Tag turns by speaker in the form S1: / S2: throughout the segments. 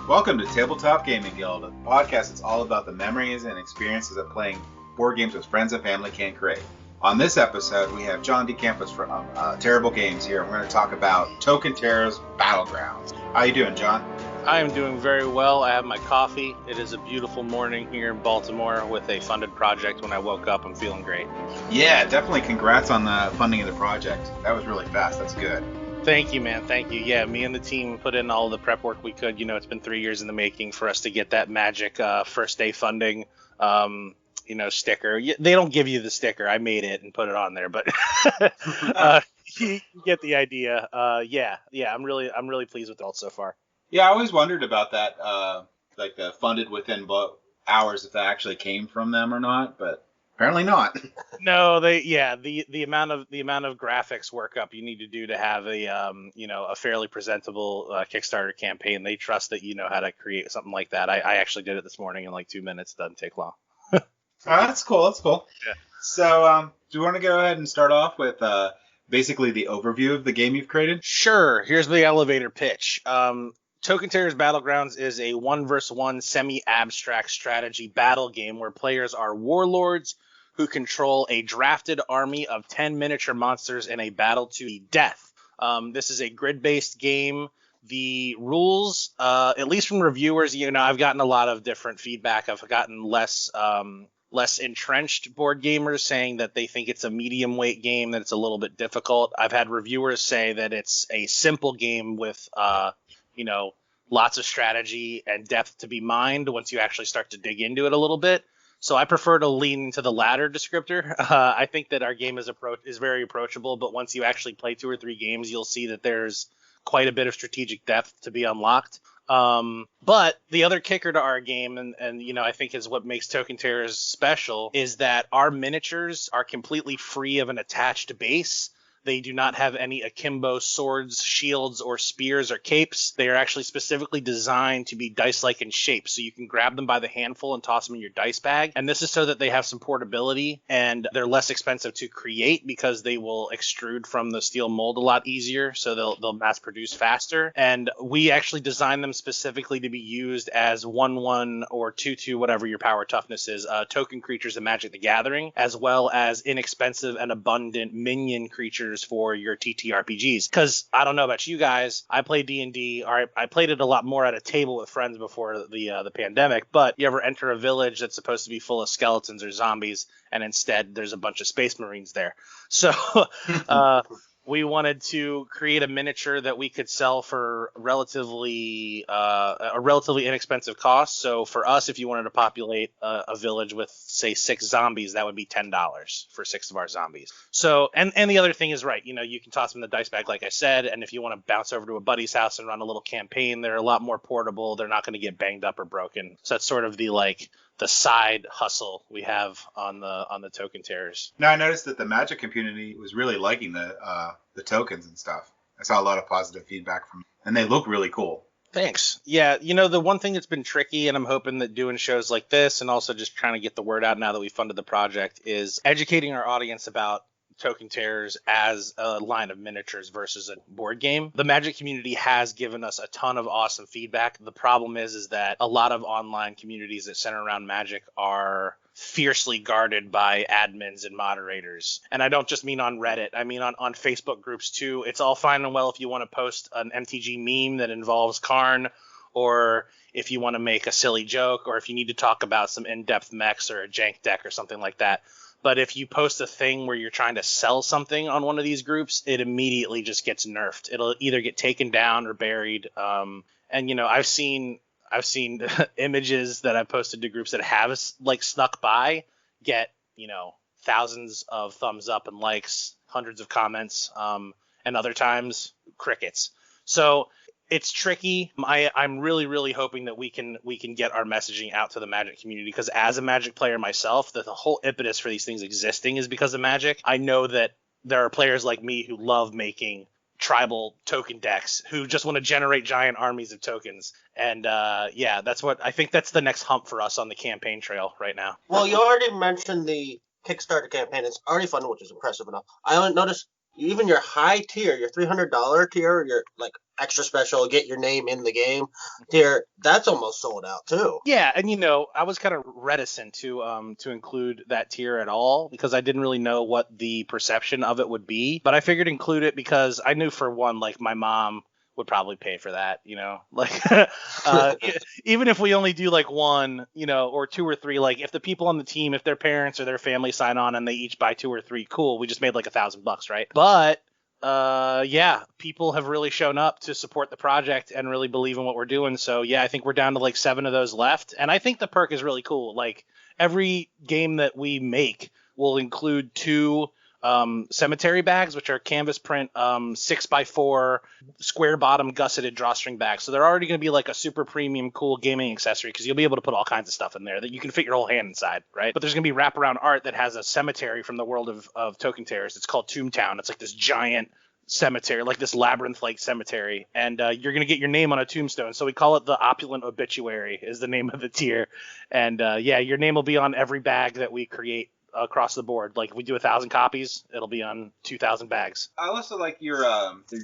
S1: Welcome to Tabletop Gaming Guild, a podcast that's all about the memories and experiences that playing board games with friends and family can create. On this episode, we have John DeCampos from Terrible Games here. We're going to talk about Token Terror's Battlegrounds. How you doing, John?
S2: I am doing very well. I have my coffee. It is a beautiful morning here in Baltimore with a funded project. When I woke up, I'm feeling great.
S1: Yeah, definitely congrats on the funding of the project. That was really fast. That's good.
S2: Thank you, man. Thank you. Yeah, me and the team put in all the prep work we could. You know, it's been 3 years in the making for us to get that magic first day funding, sticker. They don't give you the sticker. I made it and put it on there, but you get the idea. Yeah. I'm really pleased with it all so far.
S1: Yeah, I always wondered about that, like the funded within hours, if that actually came from them or not, but apparently not.
S2: No, the amount of graphics workup you need to do to have a fairly presentable Kickstarter campaign. They trust that you know how to create something like that. I actually did it this morning in like 2 minutes. It doesn't take long.
S1: Oh, that's cool. That's cool.
S2: Yeah.
S1: So, do you want to go ahead and start off with basically the overview of the game you've created?
S2: Sure. Here's the elevator pitch. Token Terror's Battlegrounds is a 1v1 semi-abstract strategy battle game where players are warlords who control a drafted army of 10 miniature monsters in a battle to the death. This is a grid-based game. The rules, at least from reviewers, I've gotten a lot of different feedback. I've gotten less entrenched board gamers saying that they think it's a medium weight game, that it's a little bit difficult. I've had reviewers say that it's a simple game with lots of strategy and depth to be mined once you actually start to dig into it a little bit. So I prefer to lean into the latter descriptor. I think that our game is very approachable, but once you actually play 2 or 3 games, you'll see that there's quite a bit of strategic depth to be unlocked. But the other kicker to our game, and I think is what makes Token Terrors special, is that our miniatures are completely free of an attached base. They do not have any akimbo swords, shields, or spears or capes. They are actually specifically designed to be dice-like in shape, so you can grab them by the handful and toss them in your dice bag. And this is so that they have some portability, and they're less expensive to create because they will extrude from the steel mold a lot easier, so they'll mass produce faster. And we actually designed them specifically to be used as 1/1 or 2/2, whatever your power toughness is, token creatures in Magic the Gathering, as well as inexpensive and abundant minion creatures for your TTRPGs. Because I don't know about you guys, I play D&D, or I played it a lot more at a table with friends before the pandemic, but you ever enter a village that's supposed to be full of skeletons or zombies, and instead there's a bunch of space marines there. So we wanted to create a miniature that we could sell for a relatively inexpensive cost. So for us, if you wanted to populate a village with, say, 6 zombies, that would be $10 for 6 of our zombies. So, and the other thing is, right, you can toss them in the dice bag, like I said, and if you want to bounce over to a buddy's house and run a little campaign, they're a lot more portable. They're not going to get banged up or broken. So that's sort of the side hustle we have on the Token Terrors.
S1: Now, I noticed that the Magic community was really liking the tokens and stuff. I saw a lot of positive feedback from them, and they look really cool.
S2: Thanks. Yeah, the one thing that's been tricky, and I'm hoping that doing shows like this and also just trying to get the word out now that we funded the project, is educating our audience about Token Terrors as a line of miniatures versus a board game. The Magic community has given us a ton of awesome feedback. The problem is that a lot of online communities that center around Magic are fiercely guarded by admins and moderators. And I don't just mean on Reddit. I mean on Facebook groups too. It's all fine and well if you want to post an MTG meme that involves Karn, or if you want to make a silly joke, or if you need to talk about some in-depth mechs or a jank deck or something like that. But if you post a thing where you're trying to sell something on one of these groups, it immediately just gets nerfed. It'll either get taken down or buried. I've seen images that I've posted to groups that have snuck by get thousands of thumbs up and likes, hundreds of comments, and other times crickets. So it's tricky. I'm really, really hoping that we can get our messaging out to the Magic community, because as a Magic player myself, the whole impetus for these things existing is because of Magic. I know that there are players like me who love making tribal token decks, who just want to generate giant armies of tokens. And that's what I think that's the next hump for us on the campaign trail right now.
S3: Well, you already mentioned the Kickstarter campaign. It's already funded, which is impressive enough. I noticed even your high tier, your $300 tier, your extra special, get your name in the game tier, that's almost sold out too.
S2: Yeah, and I was kind of reticent to include that tier at all because I didn't really know what the perception of it would be. But I figured include it because I knew, for one, like, my mom would probably pay for that, like even if we only do like one, or two or three, like if the people on the team, if their parents or their family sign on and they each buy two or three, cool, we just made like $1,000, right? But yeah, people have really shown up to support the project and really believe in what we're doing. So yeah, I think we're down to like 7 of those left. And I think the perk is really cool. Like, every game that we make will include 2 cemetery bags, which are canvas print 6x4 square bottom gusseted drawstring bags. So they're already going to be like a super premium cool gaming accessory because you'll be able to put all kinds of stuff in there that you can fit your whole hand inside, right? But there's going to be wraparound art that has a cemetery from the world of Token Terrors. It's called Toontown. It's like this giant cemetery, like this labyrinth-like cemetery, and you're going to get your name on a tombstone. So we call it the Opulent Obituary is the name of the tier. And yeah, your name will be on every bag that we create across the board. Like, if we do 1,000 copies, it'll be on 2,000 bags.
S1: I also like your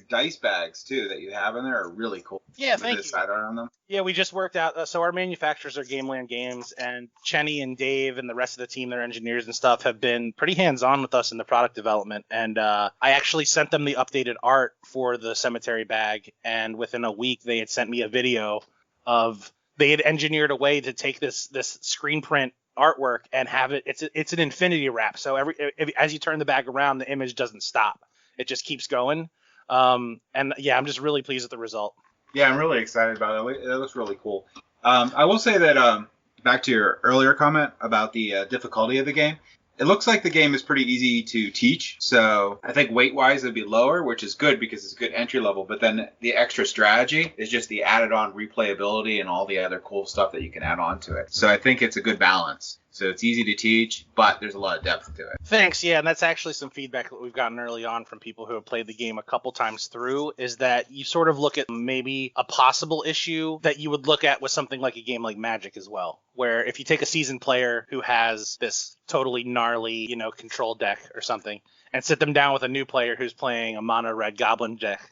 S1: dice bags too that you have in there are really cool.
S2: Yeah, thank you.
S1: Side art on them.
S2: Yeah, we just worked out. So our manufacturers are Gameland Games, and Chenny and Dave and the rest of the team, their engineers and stuff, have been pretty hands-on with us in the product development. And I actually sent them the updated art for the cemetery bag, and within a week they had sent me a video of they had engineered a way to take this screen print artwork and have it. It's an infinity wrap. So as you turn the bag around, the image doesn't stop. It just keeps going. And yeah, I'm just really pleased with the result.
S1: Yeah, I'm really excited about it. It looks really cool. I will say that back to your earlier comment about the difficulty of the game, it looks like the game is pretty easy to teach. So I think weight-wise it'd be lower, which is good because it's a good entry level. But then the extra strategy is just the added-on replayability and all the other cool stuff that you can add on to it. So I think it's a good balance. So it's easy to teach, but there's a lot of depth to it.
S2: Thanks. Yeah, and that's actually some feedback that we've gotten early on from people who have played the game a couple times through, is that you sort of look at maybe a possible issue that you would look at with something like a game like Magic as well, where if you take a seasoned player who has this totally gnarly, control deck or something, and sit them down with a new player who's playing a mono red goblin deck,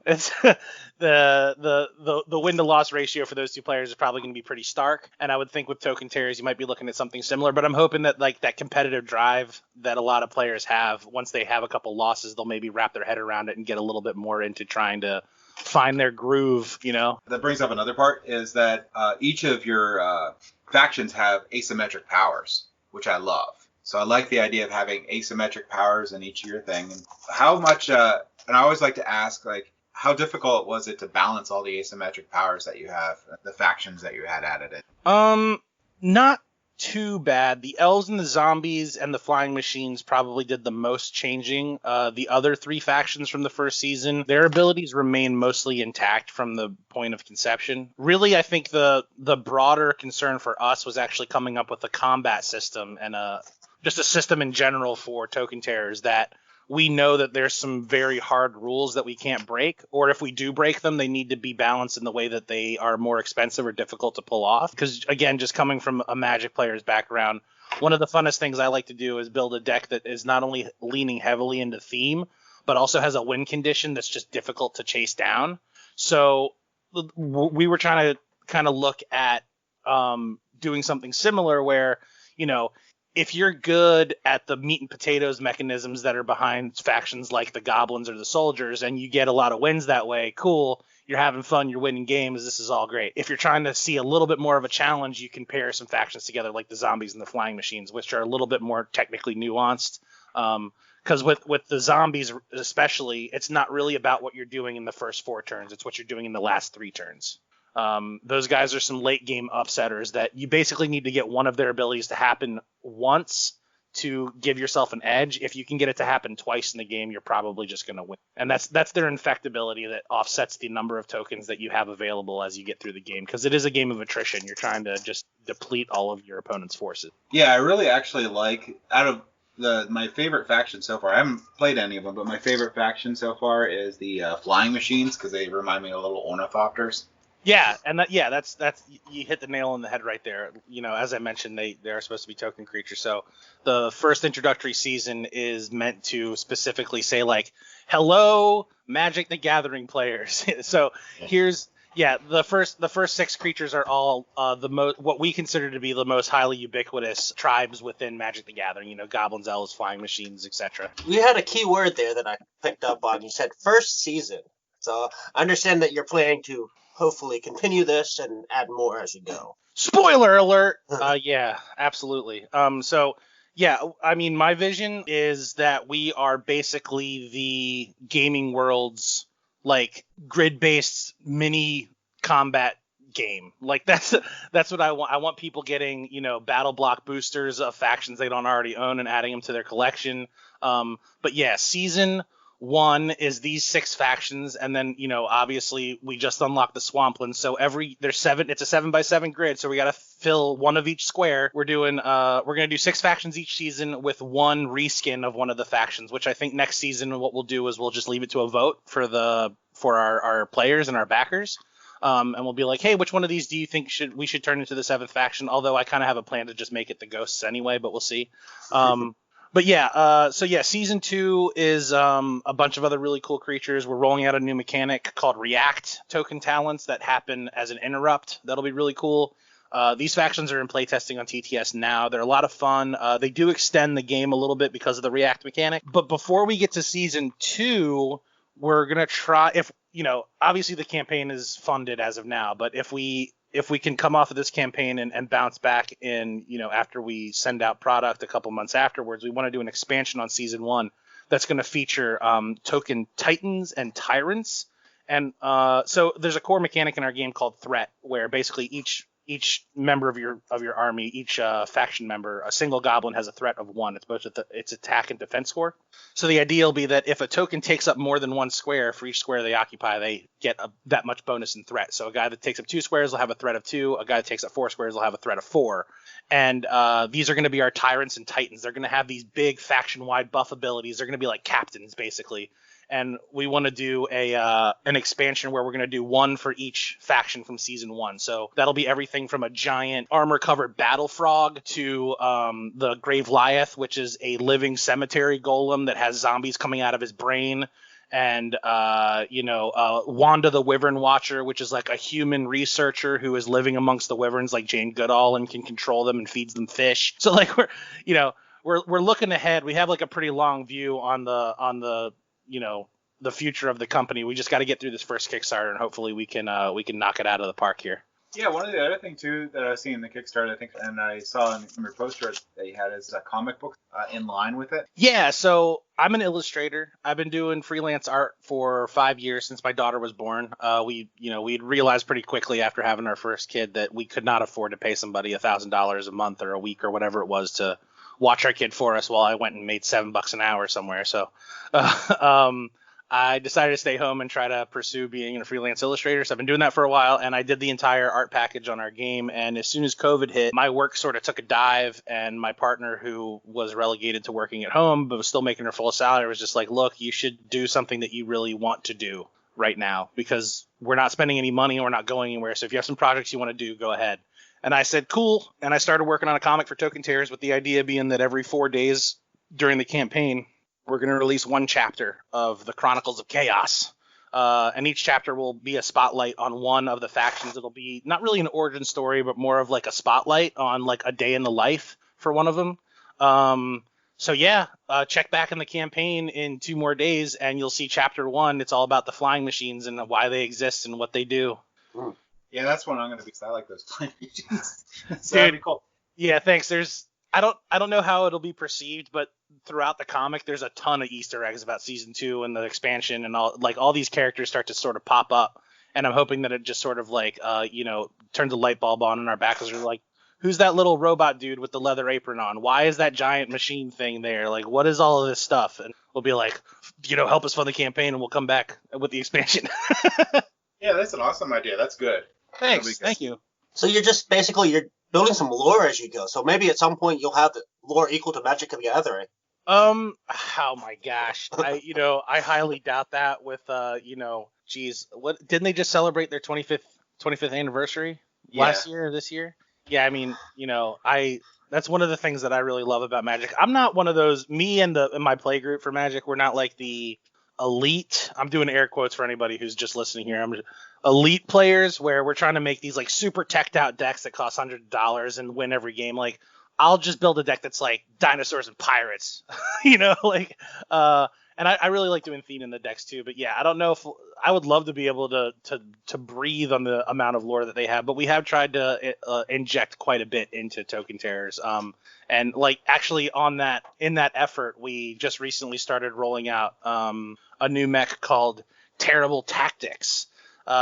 S2: it's the win to loss ratio for those two players is probably going to be pretty stark. And I would think with Token Terrors you might be looking at something similar, but I'm hoping that like that competitive drive that a lot of players have, once they have a couple losses, they'll maybe wrap their head around it and get a little bit more into trying to find their groove.
S1: That brings up another part, is that each of your factions have asymmetric powers, which I love. So I like the idea of having asymmetric powers in each of your thing. And how much, and I always like to ask, like, how difficult was it to balance all the asymmetric powers that you have, the factions that you had added in?
S2: Not too bad. The elves and the zombies and the flying machines probably did the most changing. The other 3 factions from the first season, their abilities remain mostly intact from the point of conception. Really, I think the broader concern for us was actually coming up with a combat system and just a system in general for Token Terrors that we know that there's some very hard rules that we can't break, or if we do break them, they need to be balanced in the way that they are more expensive or difficult to pull off. Because again, just coming from a Magic player's background, one of the funnest things I like to do is build a deck that is not only leaning heavily into theme, but also has a win condition that's just difficult to chase down. So we were trying to kind of look at doing something similar where, if you're good at the meat and potatoes mechanisms that are behind factions like the goblins or the soldiers, and you get a lot of wins that way, cool, you're having fun, you're winning games, this is all great. If you're trying to see a little bit more of a challenge, you can pair some factions together like the zombies and the flying machines, which are a little bit more technically nuanced. Because with the zombies especially, it's not really about what you're doing in the first 4 turns, it's what you're doing in the last 3 turns. Those guys are some late game upsetters that you basically need to get one of their abilities to happen once to give yourself an edge. If you can get it to happen twice in the game, you're probably just going to win. And that's their infectability that offsets the number of tokens that you have available as you get through the game, because it is a game of attrition. You're trying to just deplete all of your opponent's forces.
S1: Yeah, I really actually like, out of my favorite faction so far, I haven't played any of them, but my favorite faction so far is the flying machines, because they remind me of little ornithopters.
S2: Yeah, and that's you hit the nail on the head right there. As I mentioned, they are supposed to be token creatures. So the first introductory season is meant to specifically say, like, Hello, Magic the Gathering players. So here's the first 6 creatures are all what we consider to be the most highly ubiquitous tribes within Magic the Gathering. You know, goblins, elves, flying machines, etc.
S3: You had a key word there that I picked up on. You said first season. So I understand that you're planning to hopefully continue this and add more as you go.
S2: Spoiler alert! Yeah, absolutely. I mean, my vision is that we are basically the gaming world's like grid-based mini combat game. Like that's what I want. I want people getting, you know, battle block boosters of factions they don't already own and adding them to their collection. But yeah, season 1 is these 6 factions, and then, you know, obviously we just unlocked the Swamplands, so there's 7. It's a 7x7 grid, so we got to fill one of each square. We're gonna do 6 factions each season with 1 reskin of one of the factions, which I think next season what we'll do is we'll just leave it to a vote for our players and our backers. And we'll be like, hey, which one of these do you think we should turn into the 7th faction? Although I kind of have a plan to just make it the ghosts anyway, but we'll see. But yeah, season 2 is a bunch of other really cool creatures. We're rolling out a new mechanic called React token talents that happen as an interrupt. That'll be really cool. These factions are in playtesting on TTS now. They're a lot of fun. They do extend the game a little bit because of the React mechanic. But before we get to season 2, we're going to try, if, you know, obviously the campaign is funded as of now, but if we can come off of this campaign and bounce back in, you know, after we send out product a couple months afterwards, we want to do an expansion on season 1 that's going to feature token titans and tyrants. And so there's a core mechanic in our game called threat, where basically each member of your army, each faction member, a single goblin has a threat of 1. It's both its attack and defense score. So the idea will be that if a token takes up more than 1 square, for each square they occupy, they get that much bonus in threat. So a guy that takes up 2 squares will have a threat of 2. A guy that takes up 4 squares will have a threat of 4. And these are going to be our tyrants and titans. They're going to have these big faction-wide buff abilities. They're going to be like captains, basically. And we want to do an expansion where we're going to do 1 for each faction from season 1. So that'll be everything from a giant armor-covered battle frog to the Grave Liath, which is a living cemetery golem that has zombies coming out of his brain, and Wanda the Wyvern Watcher, which is like a human researcher who is living amongst the wyverns like Jane Goodall and can control them and feeds them fish. So like we're looking ahead. We have like a pretty long view on the the future of the company. We just got to get through this first Kickstarter, and hopefully we can knock it out of the park here.
S1: Yeah, one of the other things too that I've seen in the Kickstarter, I think, and I saw in your poster that you had is a comic book in line with it.
S2: Yeah, so I'm an illustrator. I've been doing freelance art for 5 years since my daughter was born. We'd realized pretty quickly after having our first kid that we could not afford to pay somebody $1,000 a month or a week or whatever it was to watch our kid for us while I went and made $7 an hour somewhere. So I decided to stay home and try to pursue being a freelance illustrator. So I've been doing that for a while, and I did the entire art package on our game. And as soon as COVID hit, my work sort of took a dive, and my partner, who was relegated to working at home but was still making her full salary, was just like, look, you should do something that you really want to do right now, because we're not spending any money and we're not going anywhere. So if you have some projects you want to do, go ahead. And I said, cool. And I started working on a comic for Token Terrors, with the idea being that every 4 days during the campaign, we're going to release 1 chapter of the Chronicles of Chaos. And each chapter will be a spotlight on one of the factions. It'll be not really an origin story, but more of like a spotlight on like a day in the life for one of them. Check back in the campaign in 2 more days and you'll see chapter 1. It's all about the flying machines and why they exist and what they do.
S1: Yeah, that's one I'm going to be, because I like those flying machines. So
S2: Dude,
S1: that'd be cool.
S2: Yeah, thanks. I don't know how it'll be perceived, but throughout the comic, there's a ton of Easter eggs about season 2 and the expansion, and all these characters start to sort of pop up. And I'm hoping that it just sort of turns a light bulb on in our backers. We're like, who's that little robot dude with the leather apron on? Why is that giant machine thing there? Like, what is all of this stuff? And we'll be like, help us fund the campaign, and we'll come back with the expansion.
S1: Yeah, that's an awesome idea. That's good.
S2: Thanks. Thank you.
S3: So you're building some lore as you go. So maybe at some point you'll have the lore equal to Magic the Gathering.
S2: Oh my gosh. I highly doubt that with, what, didn't they just celebrate their 25th anniversary last year or this year? Yeah. I mean, that's one of the things that I really love about Magic. I'm not one of those, me and my play group for Magic, we're not like the elite, I'm doing air quotes for anybody who's just listening here, elite players where we're trying to make these like super teched out decks that cost $100 and win every game. Like, I'll just build a deck that's like dinosaurs and pirates, like, and I really like doing Theme in the decks too. But yeah, I don't know if I would love to be able to breathe on the amount of lore that they have, but we have tried to inject quite a bit into Token Terrors. And like actually in that effort, we just recently started rolling out a new mech called Terrible Tactics.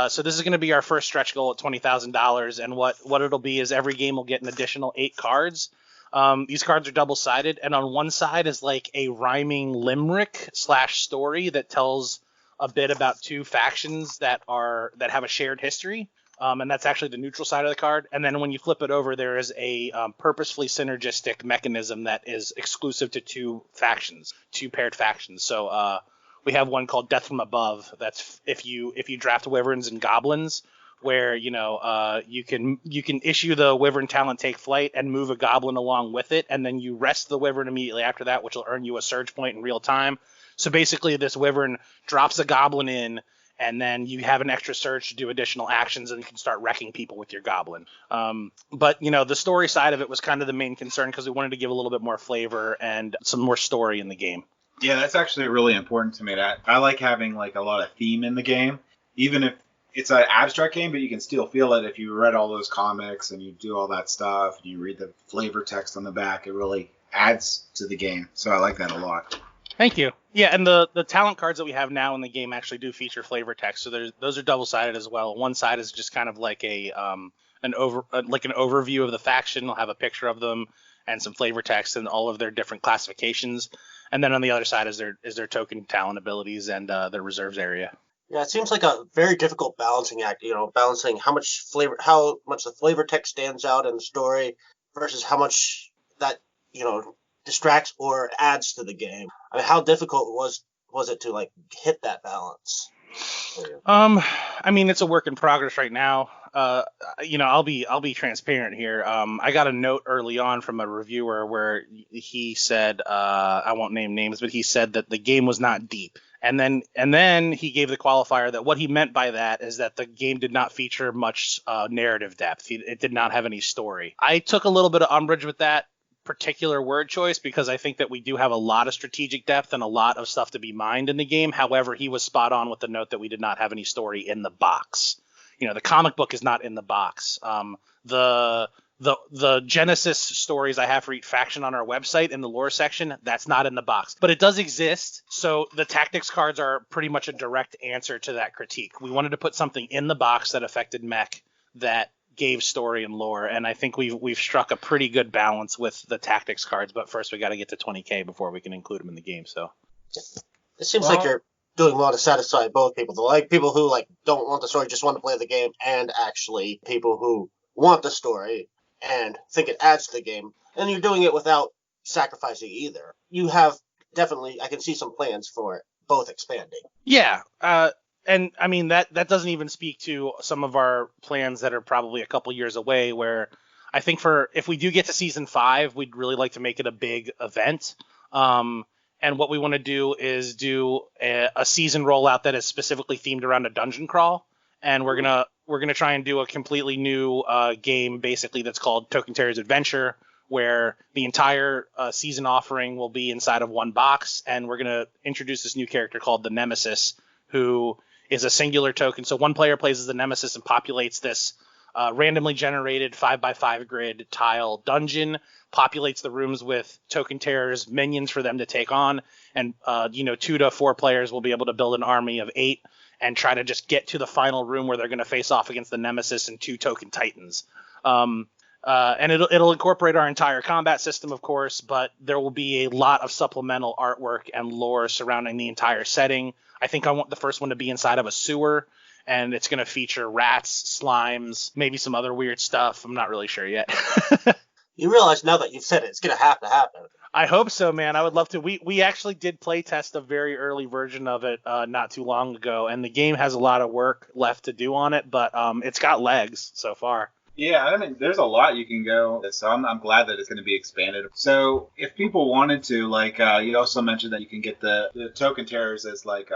S2: So this is going to be our first stretch goal at $20,000, and what it'll be is every game will get an additional 8 cards. These cards are double-sided, and on one side is like a rhyming limerick / story that tells a bit about 2 factions that have a shared history, and that's actually the neutral side of the card. And then when you flip it over, there is a purposefully synergistic mechanism that is exclusive to 2 paired factions. So we have one called Death from Above. That's if you draft Wyverns and Goblins, where you can issue the Wyvern talent Take Flight and move a Goblin along with it, and then you rest the Wyvern immediately after that, which will earn you a surge point in real time. So basically, this Wyvern drops a Goblin in, and then you have an extra surge to do additional actions, and you can start wrecking people with your Goblin. But the story side of it was kind of the main concern because we wanted to give a little bit more flavor and some more story in the game.
S1: Yeah, that's actually really important to me. That I like having like a lot of theme in the game, even if it's an abstract game, but you can still feel it if you read all those comics and you do all that stuff and you read the flavor text on the back. It really adds to the game. So I like that a lot.
S2: Thank you. Yeah, and the talent cards that we have now in the game actually do feature flavor text. So those are double-sided as well. One side is just kind of like an overview of the faction. We'll have a picture of them and some flavor text and all of their different classifications. And then on the other side is their token talent abilities and their reserves area.
S3: Yeah, it seems like a very difficult balancing act, balancing how much the flavor text stands out in the story versus how much that, distracts or adds to the game. I mean, how difficult was it to like hit that balance?
S2: I mean, it's a work in progress right now. I'll be transparent here. I got a note early on from a reviewer where he said, I won't name names, but he said that the game was not deep. And then he gave the qualifier that what he meant by that is that the game did not feature much narrative depth. It did not have any story. I took a little bit of umbrage with that particular word choice because I think that we do have a lot of strategic depth and a lot of stuff to be mined in the game. However, he was spot on with the note that we did not have any story in the box. The comic book is not in the box. The Genesis stories I have for each faction on our website in the lore section, that's not in the box. But it does exist, so the tactics cards are pretty much a direct answer to that critique. We wanted to put something in the box that affected mech that gave story and lore, and I think we've struck a pretty good balance with the tactics cards, but first we got to get to 20K before we can include them in the game. So
S3: it seems like you're doing well to satisfy both people. Like people who like don't want the story, just want to play the game, and actually people who want the story and think it adds to the game, and you're doing it without sacrificing either. You have definitely, I can see some plans for both expanding.
S2: Yeah, and I mean that doesn't even speak to some of our plans that are probably a couple years away, where I think if we do get to season 5, we'd really like to make it a big event. And what we want to do is do a season rollout that is specifically themed around a dungeon crawl. And we're gonna try and do a completely new game, basically, that's called Token Terrors Adventure, where the entire season offering will be inside of one box. And we're gonna introduce this new character called the Nemesis, who is a singular token. So one player plays as the Nemesis and populates this randomly generated 5x5 grid tile dungeon, populates the rooms with Token Terrors minions for them to take on, and 2 to 4 players will be able to build an army of 8 and try to just get to the final room where they're going to face off against the Nemesis and 2 token titans. And it'll incorporate our entire combat system, of course, but there will be a lot of supplemental artwork and lore surrounding the entire setting. I think I want the first one to be inside of a sewer, and it's going to feature rats, slimes, maybe some other weird stuff. I'm not really sure yet.
S3: You realize now that you've said it, it's going to have to happen.
S2: I hope so, man. I would love to. We actually did play test a very early version of it not too long ago, and the game has a lot of work left to do on it, but it's got legs so far.
S1: Yeah, I mean, there's a lot you can go. So I'm glad that it's going to be expanded. So if people wanted to, like, you also mentioned that you can get the token terrors as like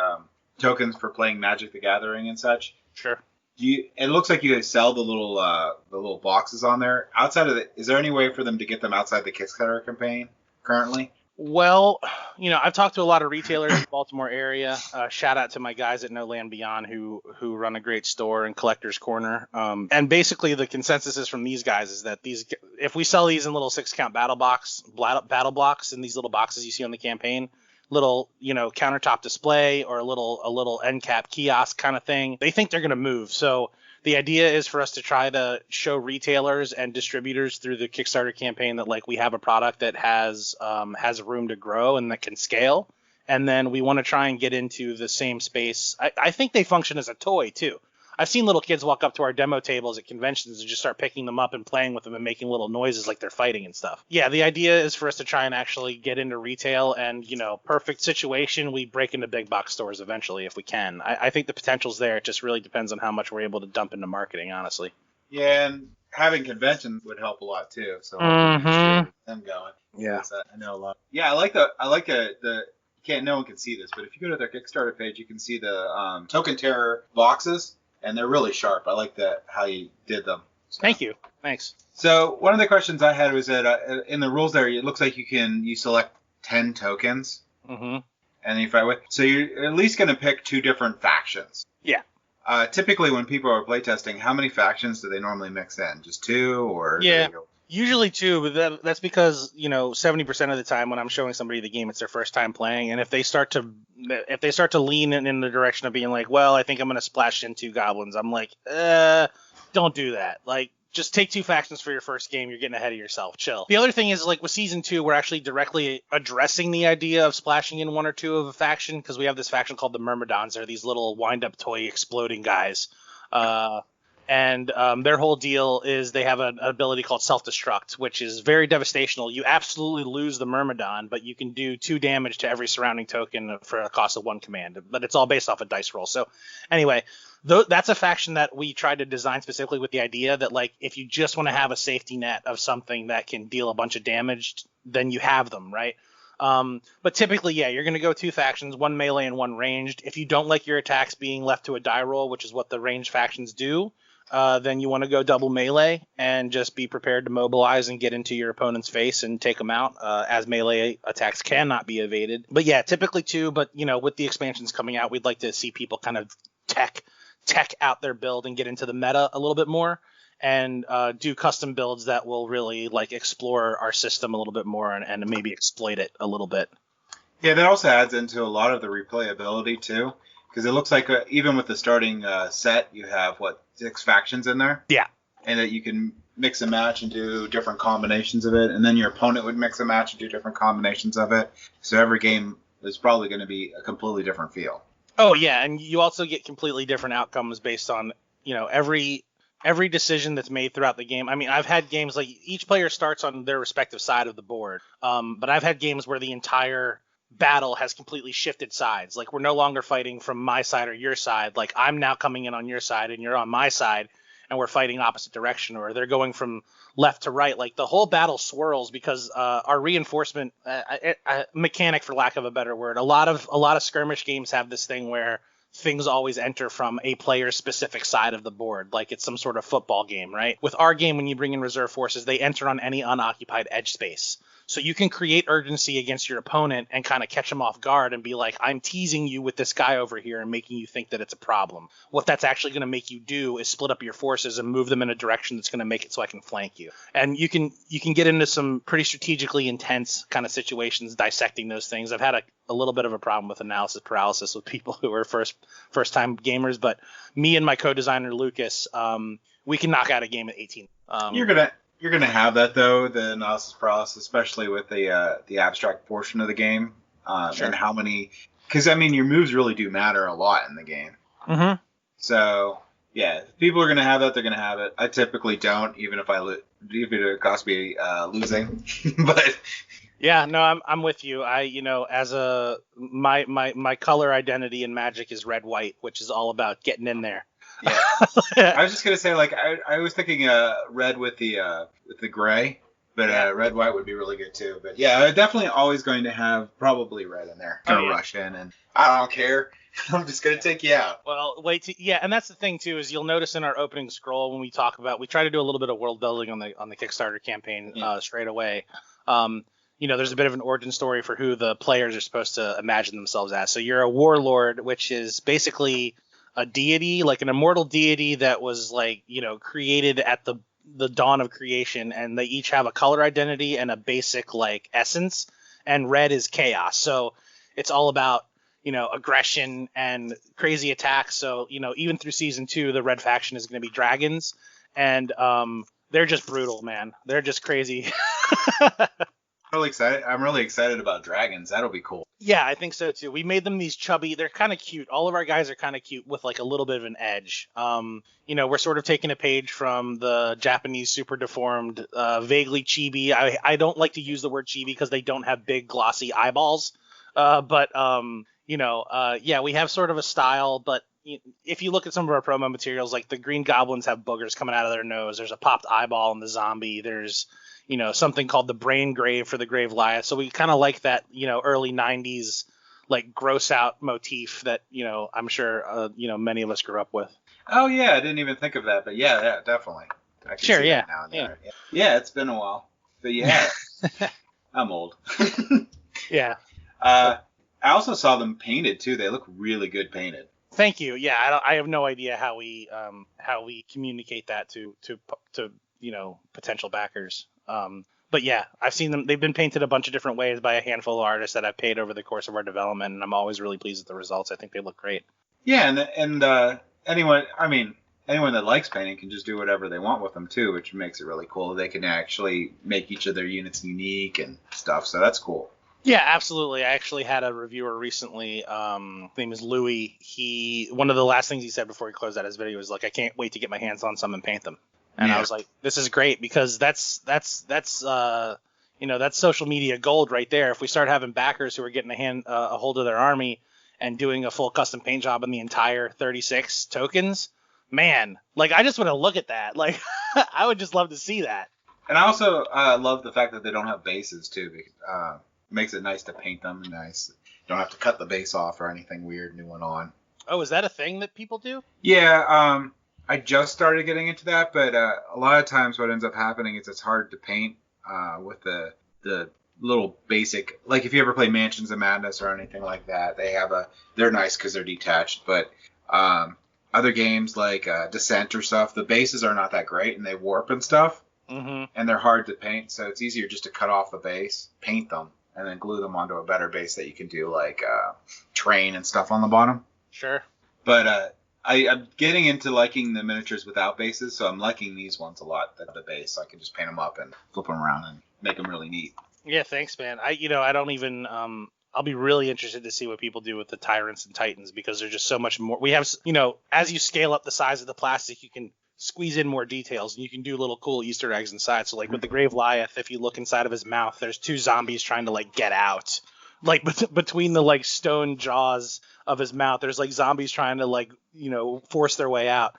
S1: tokens for playing Magic the Gathering and such.
S2: Sure.
S1: It looks like you guys sell the little boxes on there. Outside of is there any way for them to get them outside the Kickstarter campaign currently?
S2: Well, I've talked to a lot of retailers in the Baltimore area. Shout out to my guys at No Land Beyond who run a great store and Collector's Corner. And basically the consensus is from these guys is that if we sell these in little 6-count battle blocks in these little boxes you see on the campaign, little countertop display or a little end cap kiosk kind of thing, they think they're going to move. So the idea is for us to try to show retailers and distributors through the Kickstarter campaign that like we have a product that has room to grow and that can scale. And then we want to try and get into the same space. I think they function as a toy too. I've seen little kids walk up to our demo tables at conventions and just start picking them up and playing with them and making little noises like they're fighting and stuff. Yeah, the idea is for us to try and actually get into retail and, perfect situation, we break into big box stores eventually if we can. I think the potential's there. It just really depends on how much we're able to dump into marketing, honestly.
S1: Yeah, and having conventions would help a lot too. So
S2: Mm-hmm.
S1: them going.
S2: Yeah.
S1: I know a lot. Yeah, I like the no one can see this, but if you go to their Kickstarter page, you can see the Token Terror boxes. And they're really sharp. I like how you did them. So.
S2: Thank you. Thanks.
S1: So one of the questions I had was that in the rules there, it looks like you select 10 tokens.
S2: Mm-hmm.
S1: And you fight with. So you're at least going to pick 2 different factions.
S2: Yeah.
S1: Typically, when people are playtesting, how many factions do they normally mix in? Just 2, or
S2: yeah. Usually 2, but that's because 70% of the time when I'm showing somebody the game, it's their first time playing, and if they start to lean in the direction of being like, well, I think I'm gonna splash in 2 goblins, I'm like, don't do that. Like, just take 2 factions for your first game. You're getting ahead of yourself. Chill. The other thing is, like with season 2, we're actually directly addressing the idea of splashing in 1 or 2 of a faction because we have this faction called the Myrmidons. They're these little wind-up toy exploding guys. And their whole deal is they have an ability called Self-Destruct, which is very devastational. You absolutely lose the Myrmidon, but you can do 2 damage to every surrounding token for a cost of 1 command. But it's all based off a dice roll. So anyway, that's a faction that we tried to design specifically with the idea that, like, if you just want to have a safety net of something that can deal a bunch of damage, then you have them, right? But typically, yeah, you're going to go 2 factions, 1 melee and 1 ranged. If you don't like your attacks being left to a die roll, which is what the ranged factions do, then you want to go double melee and just be prepared to mobilize and get into your opponent's face and take them out, as melee attacks cannot be evaded. But yeah, typically 2, but with the expansions coming out, we'd like to see people kind of tech out their build and get into the meta a little bit more and do custom builds that will really like explore our system a little bit more and maybe exploit it a little bit.
S1: Yeah, that also adds into a lot of the replayability too. Because it looks like even with the starting set, you have, 6 factions in there?
S2: Yeah.
S1: And that you can mix and match and do different combinations of it. And then your opponent would mix and match and do different combinations of it. So every game is probably going to be a completely different feel.
S2: Oh, yeah. And you also get completely different outcomes based on, every decision that's made throughout the game. I mean, I've had games like each player starts on their respective side of the board. But I've had games where the entire battle has completely shifted sides. Like, we're no longer fighting from my side or your side. Like, I'm now coming in on your side and you're on my side and we're fighting opposite direction, or they're going from left to right. Like, the whole battle swirls because our reinforcement mechanic, for lack of a better word, a lot of skirmish games have this thing where things always enter from a player's specific side of the board, like it's some sort of football game, right? With our game, when you bring in reserve forces, they enter on any unoccupied edge space. So you can create urgency against your opponent and kind of catch them off guard and be like, I'm teasing you with this guy over here and making you think that it's a problem. What that's actually going to make you do is split up your forces and move them in a direction that's going to make it so I can flank you. And you can get into some pretty strategically intense kind of situations dissecting those things. I've had a little bit of a problem with analysis paralysis with people who are first time gamers, but me and my co-designer Lucas, we can knock out a game at 18.
S1: You're gonna have that though, the analysis paralysis, especially with the abstract portion of the game,
S2: Sure.
S1: And how many, because I mean your moves really do matter a lot in the game.
S2: Mm-hmm.
S1: So yeah, if people are gonna have that, they're gonna have it. I typically don't, even if even if it costs me losing, but.
S2: Yeah, no, I'm with you. As my color identity in Magic is red-white, which is all about getting in there.
S1: Yeah. I was just gonna say, like, I was thinking red with the gray, but red white would be really good too. But yeah, I'm definitely always going to have probably red in there. Gonna rush in, and I don't care. I'm just gonna take you out.
S2: Well, and that's the thing too, is you'll notice in our opening scroll when we talk about, we try to do a little bit of world building on the Kickstarter campaign straight away. There's a bit of an origin story for who the players are supposed to imagine themselves as. So you're a warlord, which is basically a deity, like an immortal deity that was like, created at the dawn of creation, and they each have a color identity and a basic like essence, and red is chaos. So it's all about, aggression and crazy attacks. So, even through season 2, the red faction is going to be dragons, and they're just brutal, man. They're just crazy.
S1: I'm really excited about dragons. That'll be cool.
S2: Yeah, I think so too. We made them these chubby. They're kind of cute. All of our guys are kind of cute with like a little bit of an edge. We're sort of taking a page from the Japanese super deformed, vaguely chibi. I don't like to use the word chibi because they don't have big glossy eyeballs. We have sort of a style, but if you look at some of our promo materials, like the Green Goblins have boogers coming out of their nose. There's a popped eyeball in the zombie. There's something called the brain grave for the grave Goliath. So we kind of like that, early 90s, like gross out motif that, I'm sure, many of us grew up with.
S1: Oh, yeah. I didn't even think of that. But yeah, definitely. I can
S2: sure,
S1: see
S2: yeah.
S1: That now and then. Yeah, it's been a while. But yeah, I'm old.
S2: Yeah.
S1: I also saw them painted, too. They look really good painted.
S2: Thank you. Yeah, I have no idea how we communicate that to potential backers. But yeah, I've seen them. They've been painted a bunch of different ways by a handful of artists that I've paid over the course of our development, and I'm always really pleased with the results. I think they look great.
S1: Yeah, and anyone that likes painting can just do whatever they want with them too, which makes it really cool. They can actually make each of their units unique and stuff, so that's cool.
S2: Yeah, absolutely. I actually had a reviewer recently. His name is Louis. One of the last things he said before he closed out his video was like, "I can't wait to get my hands on some and paint them." And I was like, this is great, because that's social media gold right there. If we start having backers who are getting a hold of their army and doing a full custom paint job on the entire 36 tokens, man, like I just want to look at that. Like I would just love to see that.
S1: And I also love the fact that they don't have bases too. Because, makes it nice to paint them. Nice. Don't have to cut the base off or anything weird new one on.
S2: Oh, is that a thing that people do?
S1: Yeah. I just started getting into that, but a lot of times what ends up happening is it's hard to paint with the little basic, like if you ever play Mansions of Madness or anything like that, they're nice because they're detached, but other games like Descent or stuff, the bases are not that great and they warp and stuff, and they're hard to paint, so it's easier just to cut off the base, paint them, and then glue them onto a better base that you can do like terrain and stuff on the bottom.
S2: Sure.
S1: But I'm getting into liking the miniatures without bases, so I'm liking these ones a lot. The base, so I can just paint them up and flip them around and make them really neat.
S2: Yeah, thanks, man. I don't even. I'll be really interested to see what people do with the Tyrants and Titans, because they're just so much more. We have, as you scale up the size of the plastic, you can squeeze in more details, and you can do little cool Easter eggs inside. So, like with the Grave Goliath, if you look inside of his mouth, there's 2 zombies trying to like get out. Like between the like stone jaws of his mouth, there's like zombies trying to like force their way out.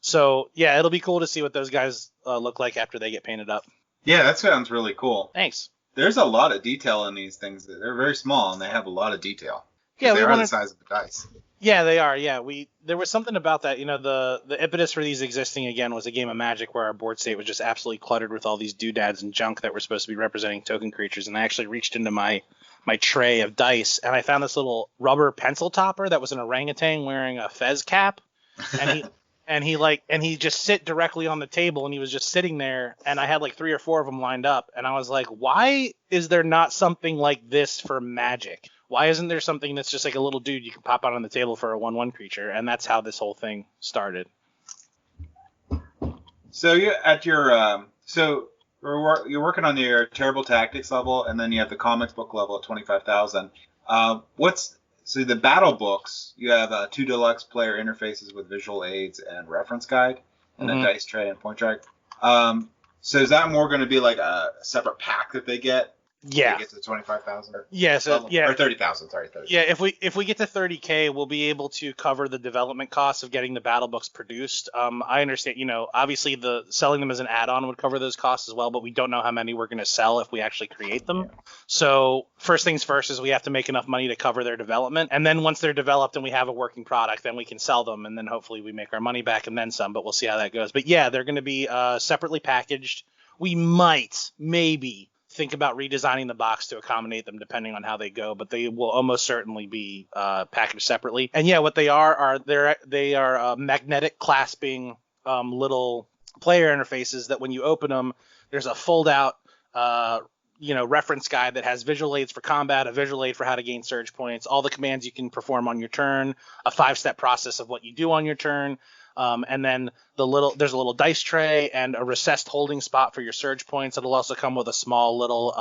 S2: So yeah, it'll be cool to see what those guys look like after they get painted up.
S1: Yeah, that sounds really cool.
S2: Thanks.
S1: There's a lot of detail in these things. They're very small and they have a lot of detail.
S2: Yeah,
S1: they are the size of the dice.
S2: Yeah, they are. Yeah, there was something about that. The impetus for these existing again was a game of Magic where our board state was just absolutely cluttered with all these doodads and junk that were supposed to be representing token creatures. And I actually reached into my tray of dice and I found this little rubber pencil topper that was an orangutan wearing a fez cap, and he just sit directly on the table, and he was just sitting there, and I had like 3 or 4 of them lined up, and I was like, why is there not something like this for Magic? Why isn't there something that's just like a little dude you can pop out on the table for a 1/1 creature? And that's how this whole thing started. So
S1: you're at your you're working on your Terrible Tactics level, and then you have the comics book level at 25,000. So the battle books, you have 2 deluxe player interfaces with visual aids and reference guide, and a dice tray and point track. So is that more going to be like a separate pack that they get?
S2: Yeah.
S1: To get to 25,000.
S2: Yeah. So
S1: or 30,000. Sorry, 30.
S2: Yeah, if we get to 30K, we'll be able to cover the development costs of getting the battle books produced. I understand, obviously the selling them as an add-on would cover those costs as well, but we don't know how many we're going to sell if we actually create them. Yeah. So first things first is we have to make enough money to cover their development, and then once they're developed and we have a working product, then we can sell them, and then hopefully we make our money back and then some. But we'll see how that goes. But yeah, they're going to be separately packaged. We might, maybe, think about redesigning the box to accommodate them depending on how they go, but they will almost certainly be packaged separately. And yeah, what they are magnetic clasping little player interfaces that when you open them, there's a fold out reference guide that has visual aids for combat, a visual aid for how to gain surge points, all the commands you can perform on your turn, a 5-step process of what you do on your turn. And then there's a little dice tray and a recessed holding spot for your surge points. It'll also come with a small little,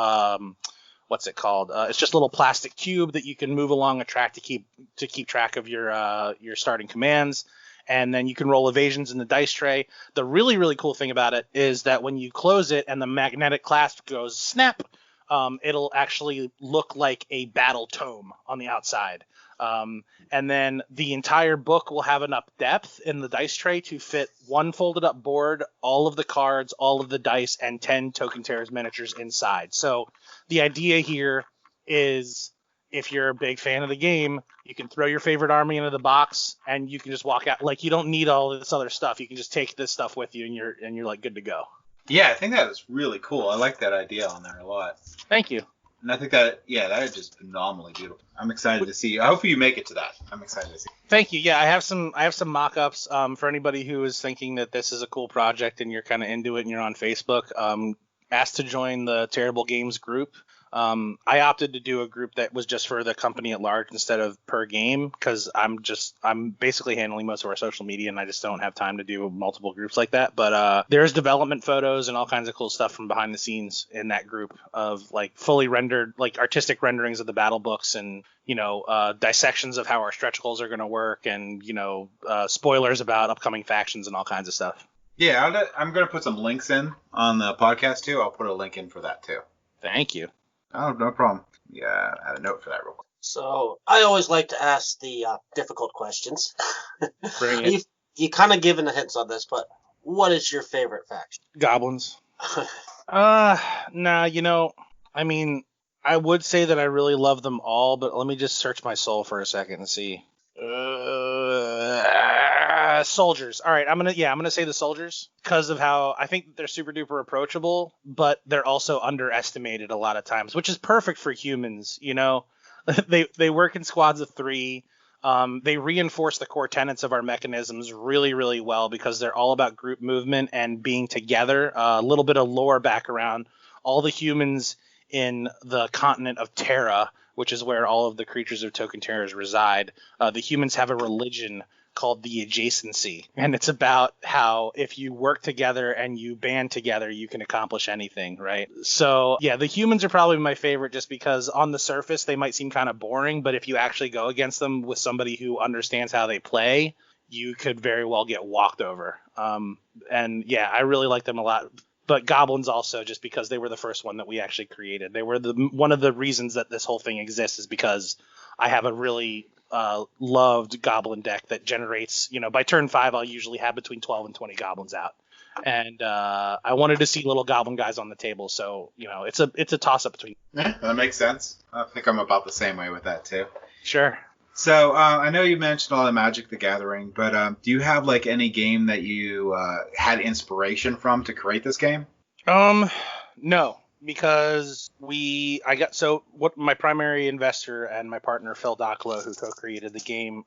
S2: what's it called? It's just a little plastic cube that you can move along a track to keep track of your starting commands. And then you can roll evasions in the dice tray. The really, really cool thing about it is that when you close it and the magnetic clasp goes snap, it'll actually look like a battle tome on the outside. And then the entire book will have enough depth in the dice tray to fit one folded up board, all of the cards, all of the dice, and 10 Token Terrors miniatures inside. So the idea here is if you're a big fan of the game, you can throw your favorite army into the box and you can just walk out. Like, you don't need all of this other stuff. You can just take this stuff with you and you're like good to go.
S1: Yeah, I think that is really cool. I like that idea on there a lot.
S2: Thank you.
S1: And I think that is just phenomenally beautiful. I'm excited to see. Hopefully you make it to that. I'm excited to see.
S2: Thank you. Yeah, I have some mock-ups for anybody who is thinking that this is a cool project and you're kind of into it and you're on Facebook. Asked to join the Terrible Games group. I opted to do a group that was just for the company at large instead of per game because I'm basically handling most of our social media and I just don't have time to do multiple groups like that. But there's development photos and all kinds of cool stuff from behind the scenes in that group of like fully rendered, like artistic renderings of the battle books and dissections of how our stretch goals are going to work and spoilers about upcoming factions and all kinds of stuff.
S1: Yeah, I'm going to put some links in on the podcast too. I'll put a link in for that too.
S2: Thank you.
S1: Oh, no problem. Yeah, I had a note for that real quick.
S3: So I always like to ask the difficult questions.
S2: Bring it.
S3: You kind of given the hints on this, but what is your favorite faction?
S2: Goblins. I mean, I would say that I really love them all, but let me just search my soul for a second and see. Soldiers. All right, I'm gonna say the soldiers because of how I think they're super duper approachable, but they're also underestimated a lot of times, which is perfect for humans. They work in squads of 3. They reinforce the core tenets of our mechanisms really, really well because they're all about group movement and being together. A little bit of lore background. All the humans in the continent of Terra, which is where all of the creatures of Token Terrors reside, the humans have a religion called the Adjacency, and it's about how if you work together and you band together, you can accomplish anything, right? So yeah, the humans are probably my favorite just because on the surface they might seem kind of boring, but if you actually go against them with somebody who understands how they play, you could very well get walked over. And yeah, I really like them a lot. But goblins also, just because they were the first one that we actually created. They were one of the reasons that this whole thing exists is because I have a really loved goblin deck that generates, by turn 5, I'll usually have between 12 and 20 goblins out. And I wanted to see little goblin guys on the table. So, it's a toss up between.
S1: Yeah, that makes sense. I think I'm about the same way with that too.
S2: Sure.
S1: So I know you mentioned all the Magic the Gathering, but do you have like any game that you had inspiration from to create this game?
S2: No, because my primary investor and my partner Phil Doclo, who co-created the game,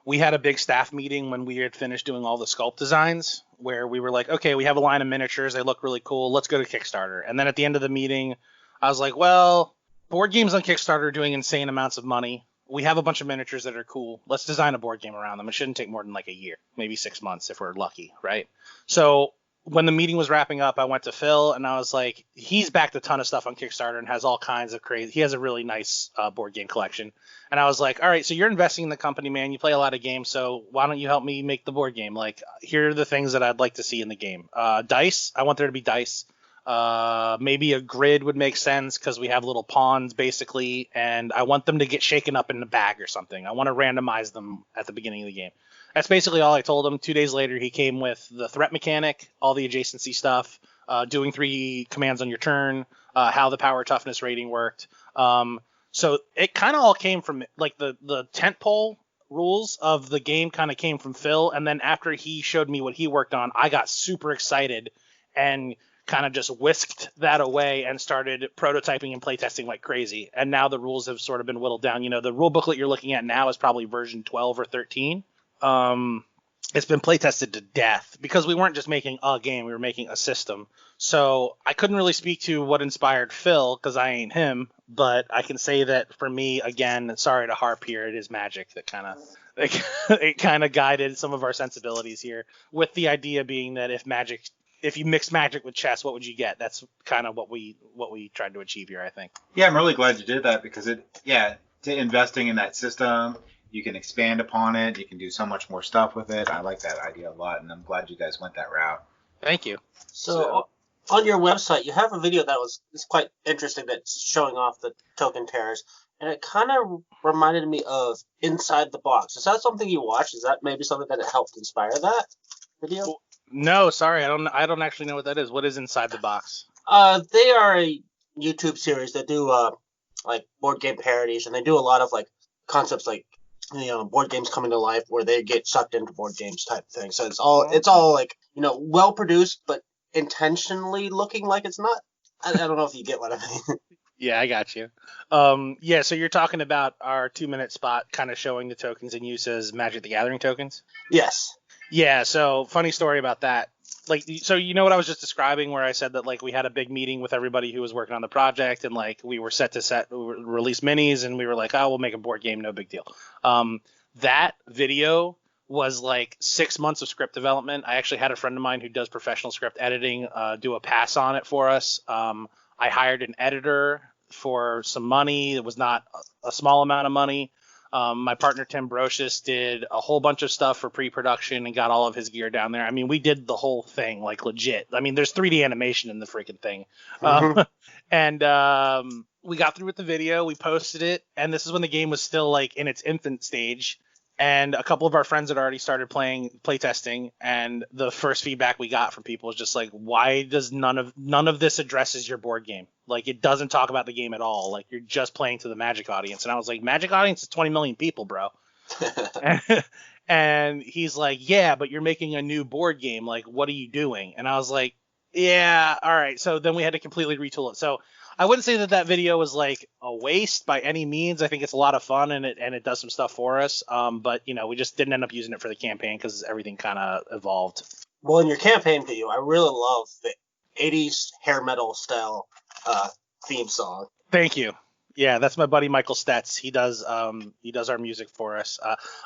S2: we had a big staff meeting when we had finished doing all the sculpt designs where we were like, okay, we have a line of miniatures, they look really cool, let's go to Kickstarter. And then at the end of the meeting, I was like, well, board games on Kickstarter are doing insane amounts of money. We have a bunch of miniatures that are cool. Let's design a board game around them. It shouldn't take more than like a year, maybe 6 months if we're lucky, right? So when the meeting was wrapping up, I went to Phil and I was like, he's backed a ton of stuff on Kickstarter and has all kinds of crazy. He has a really nice board game collection. And I was like, all right, so you're investing in the company, man. You play a lot of games, so why don't you help me make the board game? Like, here are the things that I'd like to see in the game. Dice. I want there to be dice. Maybe a grid would make sense because we have little pawns basically, and I want them to get shaken up in the bag or something. I want to randomize them at the beginning of the game. That's basically all I told him. 2 days later, he came with the threat mechanic, all the adjacency stuff, doing 3 commands on your turn, how the power toughness rating worked. So it kind of all came from like the tentpole rules of the game kind of came from Phil. And then after he showed me what he worked on, I got super excited and kind of just whisked that away and started prototyping and playtesting like crazy. And now the rules have sort of been whittled down. You know, the rule booklet you're looking at now is probably version 12 or 13. It's been playtested to death because we weren't just making a game, we were making a system. So I couldn't really speak to what inspired Phil because I ain't him, but I can say that for me, again, sorry to harp here, it is Magic that kind of it kind of guided some of our sensibilities here, with the idea being that if you mix Magic with chess, what would you get? That's kind of what we tried to achieve here, I think.
S1: Yeah, I'm really glad you did that because to investing in that system, you can expand upon it. You can do so much more stuff with it. I like that idea a lot, and I'm glad you guys went that route.
S2: Thank you.
S3: So on your website, you have a video that is quite interesting that's showing off the token terrors, and it kind of reminded me of Inside the Box. Is that something you watched? Is that maybe something that helped inspire that video?
S2: No, sorry, I don't actually know what that is. What is Inside the Box?
S3: They are a YouTube series that do like board game parodies, and they do a lot of like concepts like board games coming to life where they get sucked into board games type thing. So it's all like well produced, but intentionally looking like it's not. I don't know if you get what I mean.
S2: Yeah, I got you. So you're talking about our 2-minute spot kind of showing the tokens in use as Magic the Gathering tokens?
S3: Yes.
S2: Yeah, so funny story about that. Like, so you know what I was just describing where I said that like we had a big meeting with everybody who was working on the project and like we were set to release minis and we were like, oh, we'll make a board game, no big deal. That video was like 6 months of script development. I actually had a friend of mine who does professional script editing do a pass on it for us. I hired an editor for some money. It was not a small amount of money. My partner Tim Brocious did a whole bunch of stuff for pre-production and got all of his gear down there. I mean, we did the whole thing, like legit. I mean, there's 3D animation in the freaking thing.
S3: Mm-hmm.
S2: And we got through with the video, we posted it, and this is when the game was still like in its infant stage. And a couple of our friends had already started playtesting, and the first feedback we got from people was just like, why does none of this addresses your board game? Like, it doesn't talk about the game at all. Like, you're just playing to the Magic audience. And I was like, Magic audience is 20 million people, bro. And he's like, yeah, but you're making a new board game. Like, what are you doing? And I was like, yeah, all right. So then we had to completely retool it. So I wouldn't say that video was like a waste by any means. I think it's a lot of fun and it does some stuff for us. But we just didn't end up using it for the campaign because everything kind of evolved.
S3: Well, in your campaign video, I really love the 80s hair metal style theme song.
S2: Thank you. Yeah, that's my buddy Michael Stetz. He does our music for us.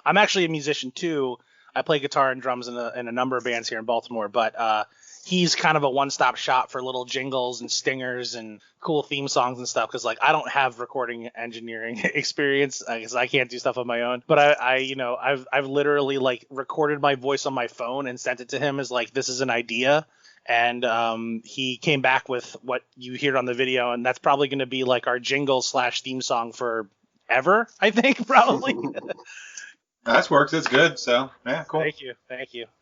S2: I'm actually a musician too. I play guitar and drums in a number of bands here in Baltimore, but he's kind of a one-stop shop for little jingles and stingers and cool theme songs and stuff. Because like I don't have recording engineering experience because I can't do stuff on my own. But I've literally like recorded my voice on my phone and sent it to him as like this is an idea. And he came back with what you hear on the video, and that's probably going to be like our jingle / theme song for ever, I think, probably.
S1: That works. It's good. So yeah, cool.
S2: Thank you.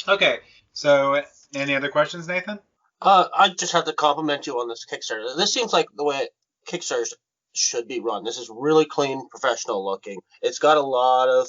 S1: Okay. So, any other questions, Nathan?
S3: I just have to compliment you on this Kickstarter. This seems like the way Kickstarters should be run. This is really clean, professional looking. It's got a lot of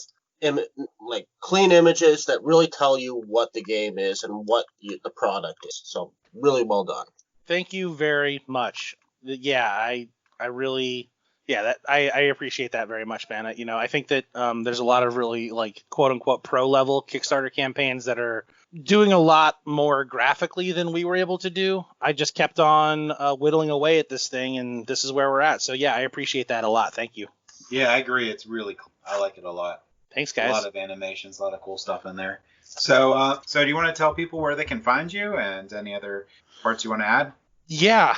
S3: clean images that really tell you what the game is and what the product is. So, really well done.
S2: Thank you very much. Yeah, I really. Yeah, I appreciate that very much, man. I think that there's a lot of really like quote unquote pro level Kickstarter campaigns that are doing a lot more graphically than we were able to do. I just kept on whittling away at this thing, and this is where we're at. So yeah, I appreciate that a lot. Thank you.
S1: Yeah, I agree. It's really cool. I like it a lot.
S2: Thanks, guys.
S1: A lot of animations, a lot of cool stuff in there. So do you want to tell people where they can find you and any other parts you want to add?
S2: Yeah,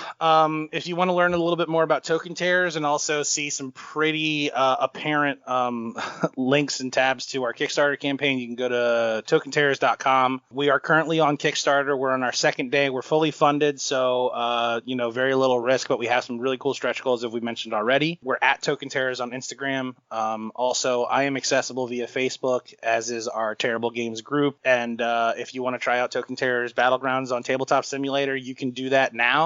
S2: if you want to learn a little bit more about Token Terrors and also see some pretty apparent links and tabs to our Kickstarter campaign, you can go to tokenterrors.com. We are currently on Kickstarter. We're on our second day. We're fully funded, so very little risk, but we have some really cool stretch goals, as we mentioned already. We're at Token Terrors on Instagram. Also, I am accessible via Facebook, as is our Terrible Games group. And if you want to try out Token Terrors Battlegrounds on Tabletop Simulator, you can do that now.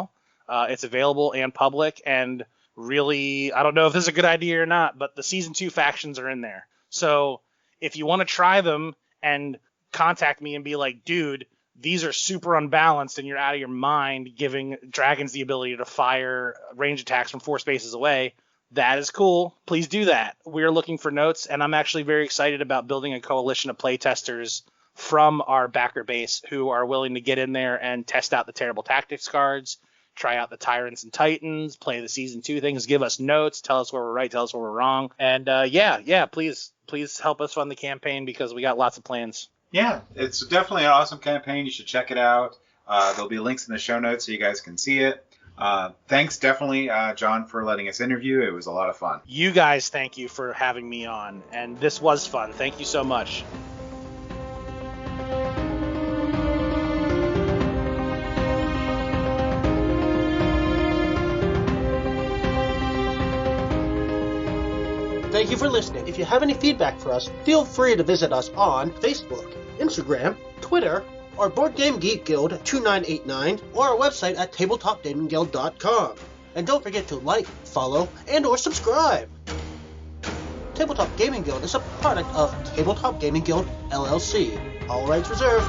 S2: It's available and public, and really, I don't know if this is a good idea or not, but the Season 2 factions are in there. So if you want to try them and contact me and be like, dude, these are super unbalanced and you're out of your mind giving dragons the ability to fire range attacks from 4 spaces away, that is cool. Please do that. We're looking for notes, and I'm actually very excited about building a coalition of playtesters from our backer base who are willing to get in there and test out the Terrible Tactics cards, try out the Tyrants and Titans, play the Season 2 things, give us notes, tell us where we're right, tell us where we're wrong. And please help us fund the campaign because we got lots of plans.
S1: Yeah, it's definitely an awesome campaign. You should check it out. There'll be links in the show notes so you guys can see it. Thanks definitely, John, for letting us interview. It was a lot of fun.
S2: You guys, thank you for having me on. And this was fun. Thank you so much.
S3: Thank you for listening. If you have any feedback for us, feel free to visit us on Facebook, Instagram, Twitter, or Board Game Geek Guild 2989, or our website at tabletopgamingguild.com. And don't forget to like, follow, and or subscribe. Tabletop Gaming Guild is a product of Tabletop Gaming Guild, LLC. All rights reserved.